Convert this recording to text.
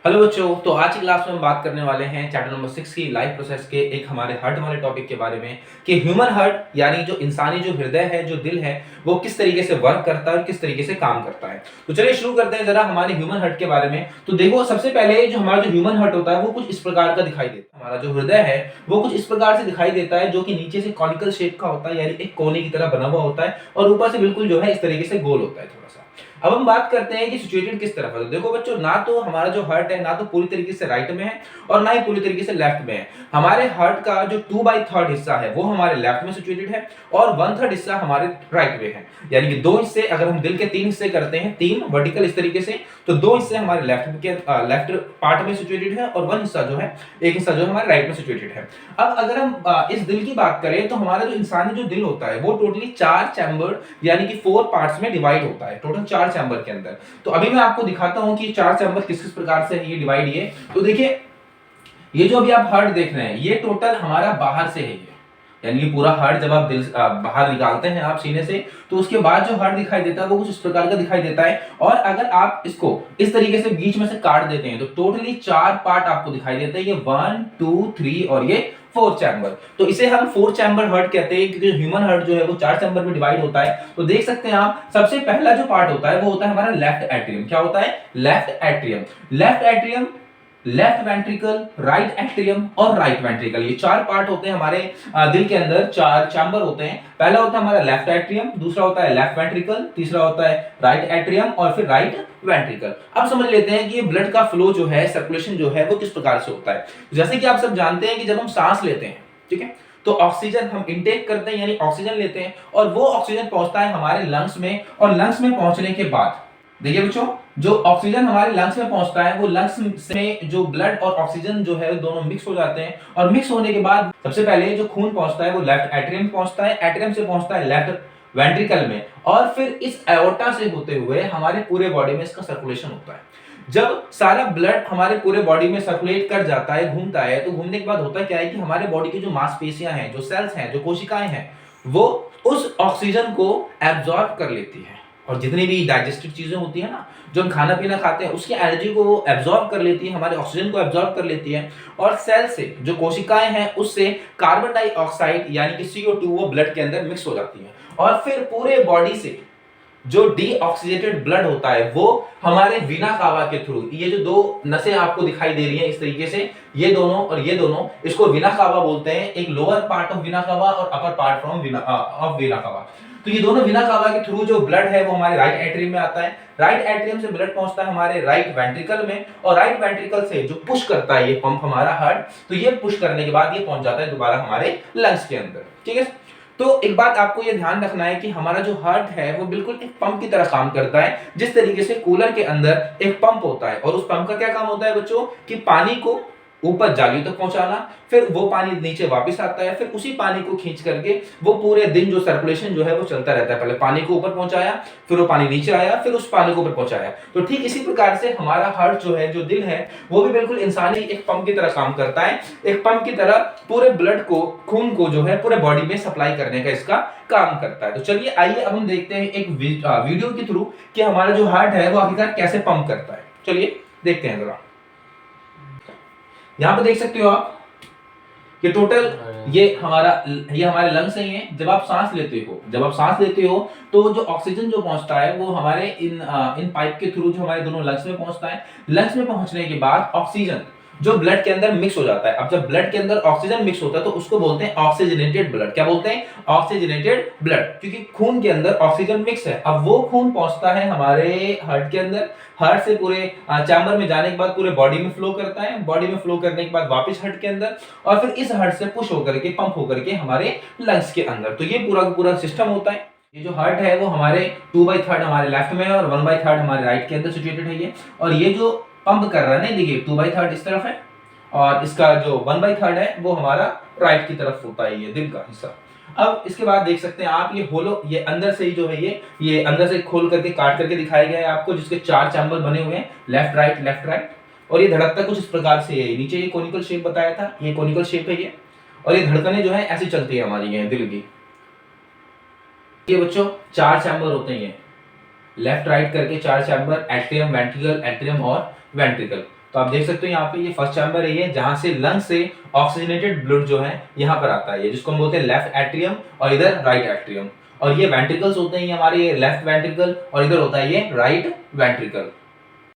Hello बच्चों, तो आज की क्लास में हम बात करने वाले हैं चैप्टर नंबर 6 की लाइफ प्रोसेस के एक हमारे हार्ट वाले टॉपिक के बारे में कि ह्यूमन हार्ट यानी जो इंसानी जो हृदय है, जो दिल है, वो किस तरीके से वर्क करता है और किस तरीके से काम करता है। तो चलिए शुरू करते हैं जरा हमारे ह्यूमन हार्ट के बारे में। तो देखो, सबसे पहले जो हमारा जो ह्यूमन हार्ट होता है वो कुछ इस प्रकार का दिखाई देता है। हमारा जो हृदय है वो कुछ इस प्रकार से दिखाई देता है, जो कि नीचे से कॉनिकल शेप का होता है, यानी एक कोने की तरह बना हुआ होता है, और ऊपर से बिल्कुल जो है इस तरीके से गोल होता है थोड़ा सा। अब हम बात करते हैं कि सिचुएटेड किस तरफ है। तो देखो बच्चों, ना तो हमारा जो हार्ट है ना तो पूरी तरीके से राइट में है और ना ही पूरी तरीके से लेफ्ट में है। हमारे हार्ट का जो 2/3 हिस्सा है वो हमारे लेफ्ट में सिचुएटेड है और 1/3 हिस्सा हमारे राइट में है। यानी कि दो हिस्से, अगर हम दिल के 3 हिस्से करते हैं, 3 वर्टिकल इस तरीके से, तो 2 हिस्से हमारे लेफ्ट पार्ट में सिचुएटेड है और 1 हिस्सा जो है, एक हिस्सा जो हमारे राइट में सिचुएटेड है। अब अगर हम इस दिल की बात करें तो हमारा जो इंसानी जो दिल होता है वो टोटली 4 चैम्बर यानी कि 4 पार्ट्स में डिवाइड होता है, टोटल 4 चैम्बर के अंदर। तो अभी मैं आपको दिखाता हूं कि 4 चैम्बर किस किस प्रकार से ये डिवाइड है। तो देखिए, ये जो अभी आप हार्ट देख रहे हैं ये टोटल हमारा बाहर से है, ये यानी कि पूरा हार्ट जब आप बाहर निकालते हैं आप सीने से, तो उसके बाद जो हार्ट दिखाई देता है वो कुछ इस प्रकार का दिखाई देता है। और अगर आप इसको इस तरीके से बीच में से काट देते हैं तो टोटली 4 पार्ट आपको दिखाई देते हैं, ये 1 2 3 और ये 4 चैम्बर। तो इसे हम 4 चैम्बर हार्ट कहते हैं, क्योंकि ह्यूमन हार्ट जो है वो 4 चैम्बर में डिवाइड होता है। तो देख सकते हैं आप, सबसे पहला जो पार्ट होता है वो होता है हमारा लेफ्ट एट्रियम। क्या होता है? Left atrium. Left atrium, left ventricle, right atrium और राइट वेंट्रिकल, ये 4 पार्ट होते हैं हमारे दिल के अंदर। 4 चैम्बर होते हैं। पहला होता है हमारा लेफ्ट एट्रियम, दूसरा होता है लेफ्ट वेंट्रिकल, तीसरा होता है राइट एट्रियम और फिर राइट वेंट्रिकल। अब समझ लेते हैं कि ये ब्लड का फ्लो जो है, सर्कुलेशन जो है वो किस प्रकार से होता है। जैसे कि आप सब जानते हैं कि जब हम सांस लेते हैं, ठीक है, तो ऑक्सीजन हम इनटेक करते हैं यानी ऑक्सीजन लेते हैं, और वो ऑक्सीजन पहुंचता है हमारे लंग्स में, और लंग्स में पहुंचने के बाद देखिए बच्चों, जो ऑक्सीजन हमारे लंग्स में पहुंचता है वो लंग्स में जो ब्लड और ऑक्सीजन जो है दोनों मिक्स हो जाते हैं, और मिक्स होने के बाद सबसे पहले जो खून पहुंचता है वो लेफ्ट एट्रियम पहुंचता है, एट्रियम से पहुंचता है लेफ्ट वेंट्रिकल में, और फिर इस एओर्टा से होते हुए हमारे पूरे बॉडी में इसका सर्कुलेशन होता है। जब सारा ब्लड हमारे पूरे बॉडी में सर्कुलेट कर जाता है, घूमता है, तो घूमने के बाद होता क्या है कि हमारे बॉडी की जो मांसपेशियां हैं, जो सेल्स हैं, जो कोशिकाएं हैं, वो उस ऑक्सीजन को एब्जॉर्ब कर लेती है, और जितनी भी डाइजेस्टिव चीजें होती है ना, जो हम खाना पीना खाते हैं, उसकी एनर्जी को वो एब्जॉर्ब कर लेती है, हमारे ऑक्सीजन को एब्जॉर्ब कर लेती है, और सेल से जो कोशिकाएं हैं उससे कार्बन डाइऑक्साइड यानी कि CO2 वो ब्लड के अंदर मिक्स हो जाती है, और फिर पूरे बॉडी से जो डीऑक्सीजेटेड ब्लड होता है वो हमारे वीना कावा के थ्रू, ये जो दो नसें आपको दिखाई दे रही हैं इस तरीके से, ये दोनों और ये दोनों, इसको वीना कावा बोलते हैं। एक लोअर पार्ट ऑफ वीना कावा और अपर पार्ट फ्रॉम वीना कावा। तो ये दोनों वीना कावा के थ्रू जो ब्लड है वो हमारे राइट एट्रियम में आता है, राइट एट्रियम से ब्लड पहुंचता है हमारे राइट वेंट्रिकल में, और राइट वेंट्रिकल से जो पुश करता है ये पंप हमारा हार्ट, तो ये पुश करने के बाद ये पहुंच जाता है दोबारा हमारे लंग्स के अंदर। ठीक है, तो एक बात आपको ये ध्यान रखना है कि हमारा जो हार्ट है वो बिल्कुल एक पंप की तरह काम करता है। जिस तरीके से कूलर के अंदर एक पंप होता है, और उस पंप का क्या काम होता है बच्चों, कि पानी को ऊपर जाली तक पहुंचाना, फिर वो पानी नीचे वापस आता है, फिर उसी पानी को खींच करके वो पूरे दिन जो सर्कुलेशन जो है वो चलता रहता है। पहले पानी को ऊपर पहुंचाया, फिर वो पानी नीचे आया, फिर उस पानी को ऊपर पहुंचाया। तो ठीक इसी प्रकार से हमारा हार्ट जो है, जो दिल है, वो भी बिल्कुल इंसानी एक पंप की तरह काम करता है। एक पंप की तरह पूरे ब्लड को, खून को जो है पूरे बॉडी में सप्लाई करने का इसका काम करता है। तो चलिए आइए अब हम देखते हैं एक वीडियो के थ्रू कि हमारा जो हार्ट है वो आखिरकार कैसे पंप करता है। चलिए देखते हैं जरा। यहां पे देख सकते हो आप, ये टोटल ये हमारे लंग्स ही हैं। जब आप सांस लेते हो तो जो ऑक्सीजन जो पहुंचता है वो हमारे इन पाइप के थ्रू जो हमारे दोनों लंग्स में पहुंचता है। लंग्स में पहुंचने के बाद ऑक्सीजन जो ब्लड के अंदर मिक्स हो जाता है। अब जब ब्लड के अंदर ऑक्सीजन मिक्स होता है तो उसको बोलते हैं ऑक्सीजनेटेड ब्लड। क्या बोलते हैं? ऑक्सीजनेटेड ब्लड, क्योंकि खून के अंदर ऑक्सीजन मिक्स है। अब वो खून पहुंचता है हमारे हार्ट के अंदर, हार्ट से पूरे चैम्बर में जाने के बाद पूरे बॉडी में फ्लो करता है, बॉडी में फ्लो करने के बाद वापस हार्ट के अंदर, और फिर इस हार्ट से पुश होकर के, पंप होकर के हमारे लंग्स के अंदर। तो ये पूरा पूरा सिस्टम होता है। ये जो हार्ट है वो हमारे 2/3 हमारे लेफ्ट में है और 1/3 हमारे राइट के अंदर सिचुएटेड है ये। और ये जो पंप कर रहा है ना, देखिए 2/3 इस तरफ है, और इसका जो 1/3 है वो हमारा राइट की तरफ होता है, ये दिल का हिस्सा। अब इसके बाद देख सकते हैं आप, ये होलो, ये अंदर से ही जो है ये अंदर से खोल करके काट करके दिखाया गया है आपको, जिसके 4 चैम्बर बने हुए हैं, लेफ्ट राइट। और ये धड़कता कुछ इस प्रकार से है। नीचे ये कोनिकल शेप बताया था, ये कोनिकल शेप है ये, और ये धड़कनें जो है ऐसी चलती है हमारी ये दिल की। ये बच्चों 4 चैम्बर होते हैं, लेफ्ट राइट करके 4 चैम्बर, एट्रियम, वेंट्रिकल, एट्रियम और वेंट्रिकल। तो आप देख सकते हो यहाँ पे ये फर्स्ट चैम्बर है, ये जहां से लंग से ऑक्सीजनेटेड ब्लड जो है यहाँ पर आता है, ये जिसको हम बोलते हैं लेफ्ट एट्रियम और इधर राइट एट्रियम। और ये वेंट्रिकल्स होते हैं, ये हमारे लेफ्ट वेंट्रिकल और इधर होता है ये राइट वेंट्रिकल।